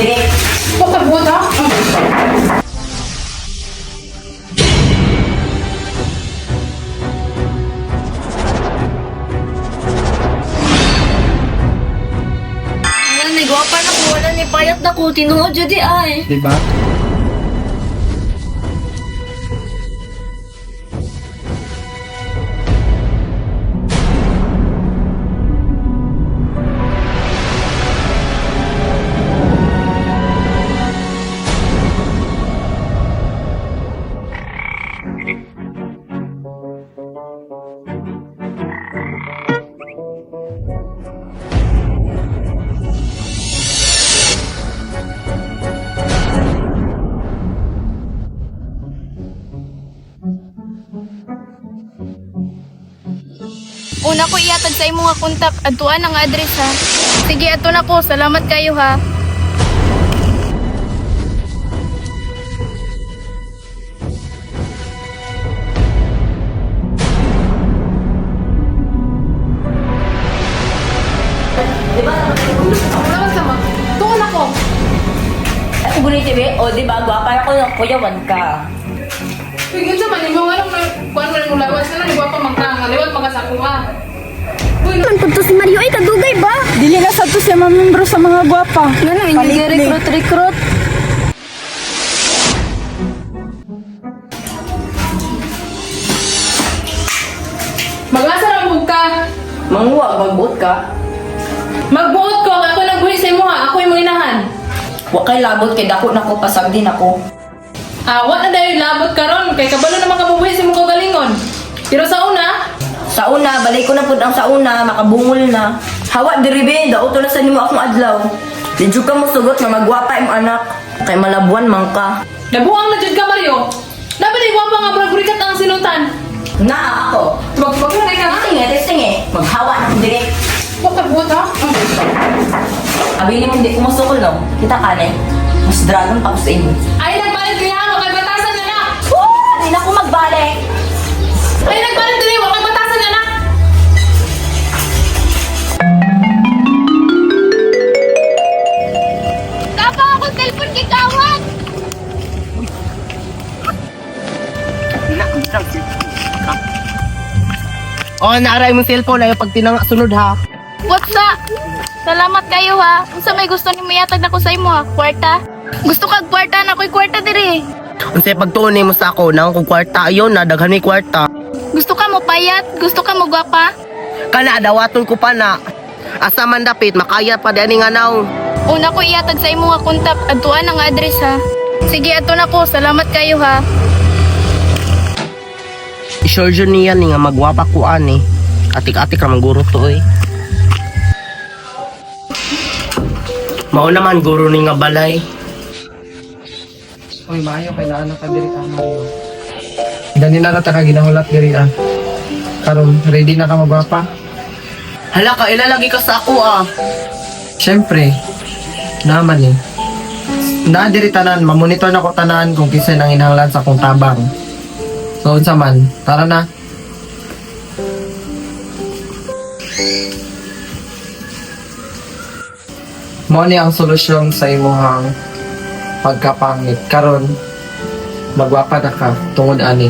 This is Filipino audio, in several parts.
dire. Pagkabuot ha? Wala ni gwapa na ko, wala ni payat na ko, tinuod jadi ay. Diba? Una ko iatag sa imo nga kontak, adtuan ang address ha. Sige, ato na ko. Salamat kayo ha. Ano sa mo? Tuon ako. Ako gunit be, o di ba gwapa ako ng kuyawan ka. Tingin sa man, mo alam mo, kuan mo lang lawas na lang, pa mangkang, liwat magasakuha. Uy, Ano punto si Mario ay kadugay ba? Dili na sa to siya mamembro sa mga gwapa. Ano, hindi recruit. magasa lang bug ka. Manguwa, magbuot ka. Magbuot ko, ako nagbuhi sa imo ha, ako yung inahan. Wa kay labot kay dako nako pasag din ako. Wa na dahil labot karon kay kabalo naman kabubuhi sa imong kagalingon. Pero Sa una, balik ko na pud ang sa una, makabungol na. Hawa diri be, daoto na sa nimo akong adlaw. Didyo ka mo sugot nga magwapa im anak. Kay malabuan man ka. nabuang na jud ka Mario. Dapat ay wapa nga bragurikat ang sinutan. Na ako. Tubag-tubag na ka ha. Tinge, maghawa na ko dire. Pagkabuot ha? Abi ni mo hindi ko masukol no. Kita ka na. Mas dragon pa ko sa inyo. Ay, nagbalit kaya ako kay batasan na na. Hindi na ako magbalik. Ay, nagbalit din ako kay batasan na na. Tapa ako telepon kay kawan. O, naaray mong cellphone na yung pag sunod ha. What's up? Salamat kayo ha. Unsa may gusto ni mayatag na ko sa imo ha? Kwarta? Gusto kag kwarta na ko'y kwarta diri. Unsay pagtuon mo sa ako nang kung kwarta ayon na daghan mi kwarta. Gusto ka mo payat? Gusto ka mo gwapa? Kana dawaton ko pa na. Asa man dapit makaya pa di ani nga naw. Una ko iatag sa imo nga kontak, adtuan ang address ha. Sige, ato na ko. Salamat kayo ha. Sure jud niya ni nga magwapa ko ani. Atik-atik ra man guro to eh. Mao naman guro ni nga balay. Oy, maayo kay naa ka diri ka Mario. Dani na ta ka ginahulat diri ah. Karon ready na ka magwapa? Hala ka ilalagi ka sa ako ah. Syempre. Naman eh. Na diri tanan, mamonitor na ko tanan kung kinsa nang inahanglan sa akong tabang. So unsa man, tara na. Mo ni ang solusyon sa imong pagkapangit. Karon magwapa na ka tungod ani.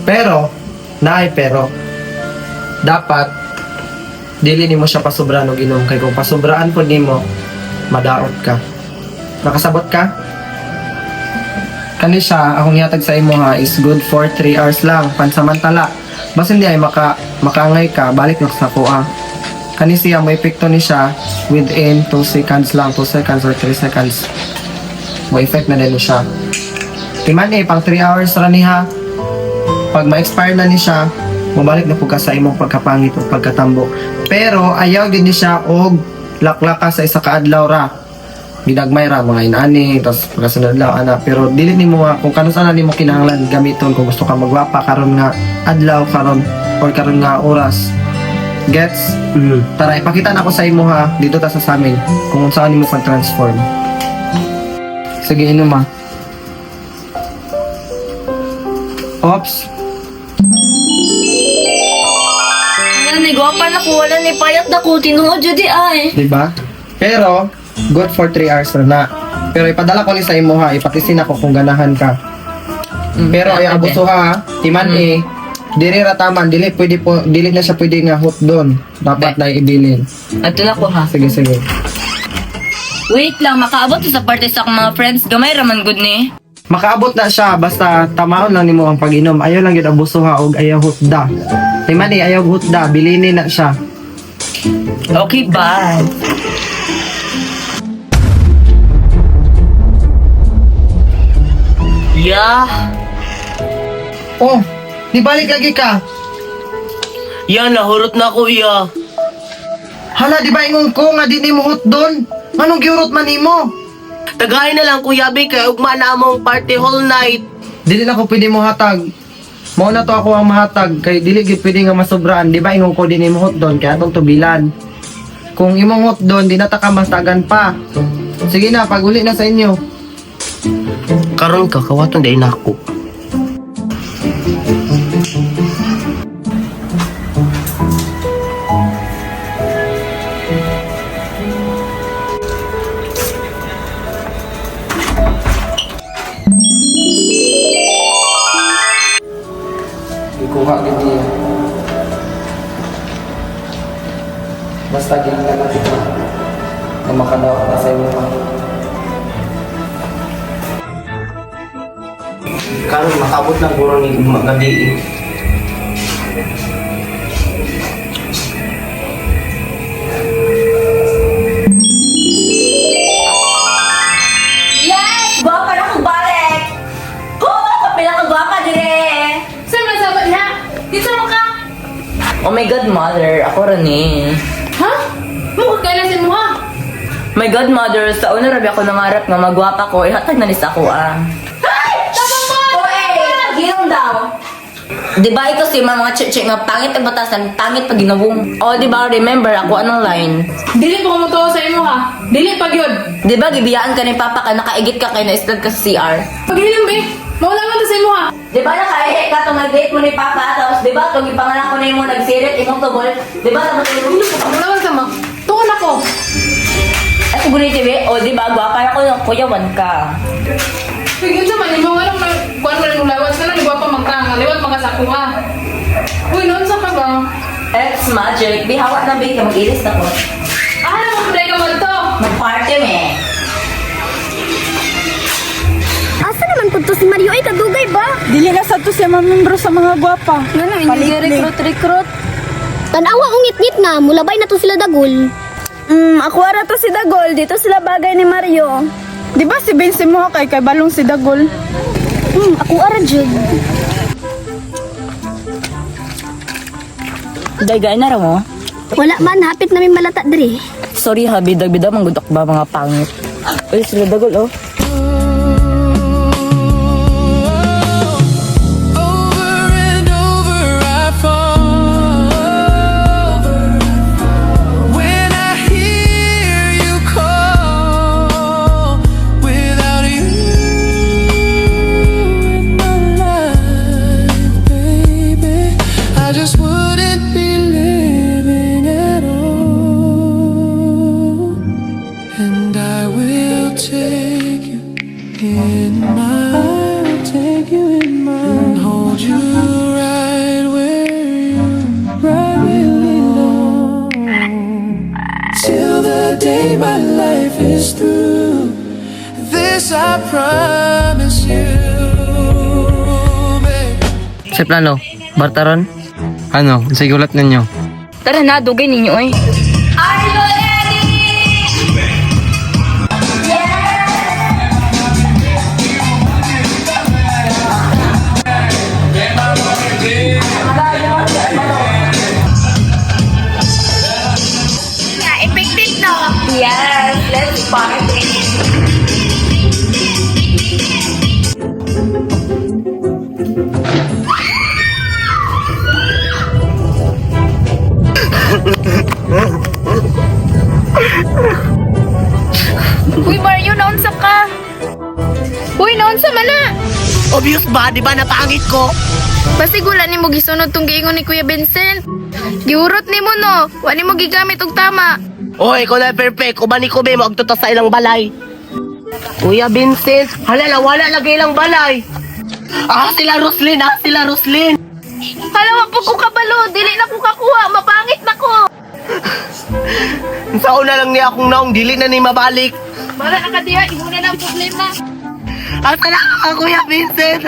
Pero dapat dili nimo siya pasobra og inom kay kung pasobraan pud nimo madaot ka. Nakasabot ka? Kani siya akong yatag sa imo ha is good for 3 hours lang pansamantala. Basta hindi ay makaangay ka balik na sa kuha. Kani siya may epekto ni siya within 2 seconds lang, 2 seconds or 3 seconds. Mo effect na din siya. Timan pang 3 hours ra ni ha. Pag ma-expire na ni siya, mabalik na po ka sa imong pagkapangit o pagkatambo. Pero ayaw din ni siya og laklaka sa isa ka adlaw ra. Ginagmay ra mga inani, tapos pagkasunod lang ana. Pero dili nimo nga kung kanus ana nimo kinahanglan gamiton kung gusto ka magwapa karon nga adlaw karon or karon nga oras. Gets? Tara, ipakita na ako sa imo ha. Dito ta sa amin. Kung saan nimo pag-transform. Sige, inom ha. Oops. Wala ni gwapa na ko, wala ni payat na ko, tinuod jadi ay. Diba? Pero, good for 3 hours na na. Pero ipadala ko ni sa imo ha, ipatisin ako kung ganahan ka. Pero ay abuso ha, timan dili rataman, dili na siya pwede nga hot doon. Dapat na ibilin. Ato na ko ha. Sige. Wait lang, makaabot sa party sa akong mga friends. Gamay raman good ni. Makaabot na siya, basta tamaon lang nimo ang pag-inom. Ayaw lang yun abuso ha, og ayaw hotda. Timan ayaw hotda, bilinin na siya. Okay, bye. Yeah. Oh, di balik lagi ka. Yan, nahurot na ko, iya. Hala, di ba ingon ko nga di ni mo hot doon? Anong giurot man nimo? Tagay na lang, Kuya Bing, kay ugma na among party whole night. Dili na ko pwede mo hatag. Mao na to ako ang mahatag kay dili gyud pwede nga masobraan. Di ba ingon ko di ni mo hot doon kaya atong tubilan. Kung imong hot doon, di na ta ka mastagan pa. Sige na, pag-uli na sa inyo. Karon ka, kawaton dahil na ako. Ikuha gid niya. Basta gid na natin na makadaot na sa inyo. Karon makabot na guro ni gabi. Yes! Gwapa na kong balik! Kapila ka gwapa dire! Saan man sabat niya? Dito mo ka. Oh my God, mother. Ako rin eh. Ha? Mukha ka na si mo ha? My God, mother. Sa una rabi ako nangarap nga magwapa ko. Ihatag na ni sa ako Pag-inom daw. Di ba ito si mga chick nga pangit ang batasan, pangit pag ginawong. O di ba remember ako anong line? Dili pa kumutuo sa imo ha? Dili pag yun. Di ba gibiyaan ka ni Papa ka nakaigit ka kay na-stud ka sa CR? Pag-inom Mawala man to sa imo ha? Di ba nakaihi ka itong nag-date mo ni Papa tapos di ba itong ipangalan ko na yung nagsirit, imong tubol? Di ba tapos yung Wala man sama. Tuon ako. At siguro TV, o di ba gwapa ako ng kuyawan ka. Pagin sa man, imo nga lang kuwan mo rin lawas ka na, liwa pa magtanga, liwat makasako ha. Uy, noon sa ka ba? X magic, di hawak na big ka mag-iris na ko. Ah, naman pala ka man to. Mag-party me. Asa naman po to si Mario ay kadugay ba? Dili na sa to siya mamembro sa mga gwapa. Nga na, hindi Palikli. recruit. Tanawa ungit-ngit na, mulabay na to sila dagol. Ako ara to si Dagol. Dito sila bagay ni Mario. Di ba si Vince mo kay balong si Dagol? Ako ara jud. Dagay na mo. Wala man, hapit namin malata diri. Sorry ha, bidag-bidag manggudok ba mga pangit. Uy, sila dagol oh. Sa plano, bartaron? Ano, sige ulat ninyo. Tara na, dugay ninyo eh. Effective no? Yes, let's party. Uy, Mario, naunsa ka? Uy, naunsa man na? Obvious ba? Di ba napangit ko? Basigulan ni mo gisunod tong giingon ni Kuya Vincent. Giurot ni mo no, wani mo gigamit og tama. Oy, ikaw na perfect. Uban ni ko be, magtutos sa ilang balay. Kuya Vincent, hala wala lagay lang balay. Sila Roslyn. Halawa po ko kabalo, dili na ko kakuha, mapangit na ko. Sa una lang niya akong naong dili na ni mabalik. Bala na ka diha, imo na ang problema. Salamat ka, Kuya Vincent.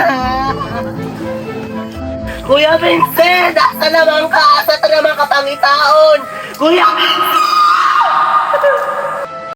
Kuya Vincent, asa naman ka? Asa naman ka pangitaon? Kuya Vincent!